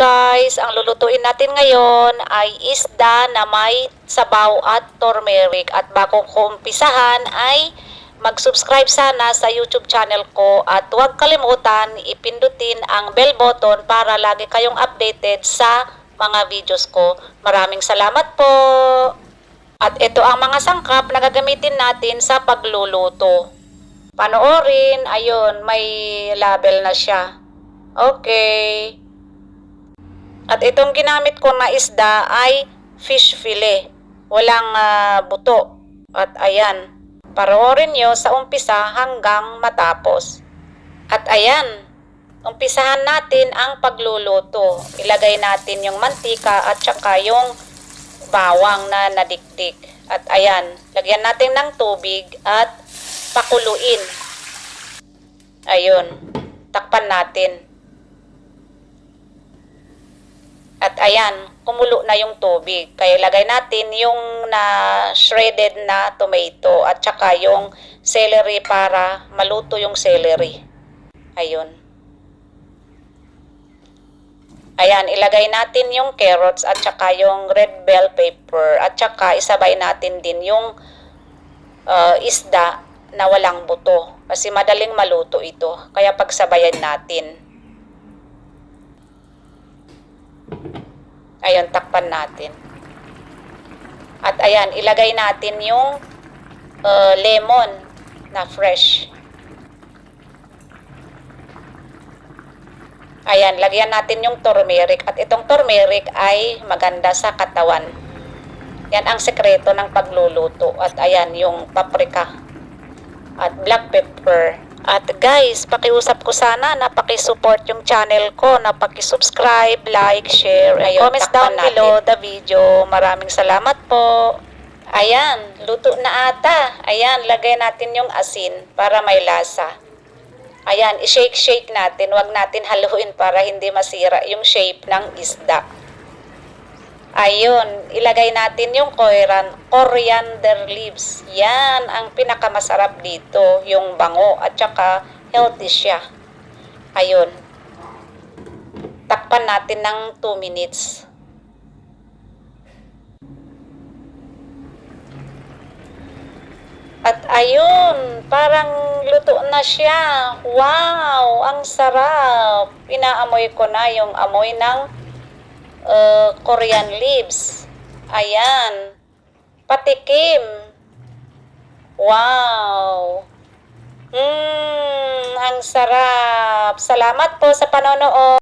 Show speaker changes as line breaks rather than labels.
guys, ang lulutuin natin ngayon ay isda na may sabaw at turmeric. At bago ko umpisahan ay mag-subscribe sana sa YouTube channel ko at huwag kalimutan ipindutin ang bell button para lagi kayong updated sa mga videos ko. Maraming salamat po! At ito ang mga sangkap na gagamitin natin sa pagluluto. Panoorin, ayun, may label na siya. Okay. At itong ginamit ko na isda ay fish fillet. Walang buto. At ayan, panoorin nyo sa umpisa hanggang matapos. At ayan, umpisahan natin ang pagluluto. Ilagay natin yung mantika at saka yung bawang na nadikdik. At ayan, lagyan natin ng tubig at pakuluin. Ayun, takpan natin. At ayan, kumulo na yung tubig. Kaya lagay natin yung shredded na tomato at saka yung celery para maluto yung celery. Ayun. Ayan, ilagay natin yung carrots at saka yung red bell pepper at saka isabay natin din yung isda na walang buto. Kasi madaling maluto ito. Kaya pagsabayan natin. Ayun, takpan natin. At ayan, ilagay natin yung lemon na fresh. Ayan, lagyan natin yung turmeric. At itong turmeric ay maganda sa katawan. Yan ang sekreto ng pagluluto. At ayan, yung paprika. At black pepper. At guys, pakiusap ko sana na pakisupport yung channel ko, na pakisubscribe, like, share, and comments down below the video. Maraming salamat po. Ayan, luto na ata. Ayan, lagay natin yung asin para may lasa. Ayan, i-shake-shake natin. Huwag natin haluin para hindi masira yung shape ng isda. Ayun, ilagay natin yung coriander leaves. Yan ang pinakamasarap dito, yung bango at saka healthy siya. Ayun. Takpan natin ng 2 minutes. At ayun, parang luto na siya. Wow, ang sarap. Pinaamoy ko na yung amoy ng Korean leaves. Ayan. Patikim. Wow. Ang sarap. Salamat po sa panonood.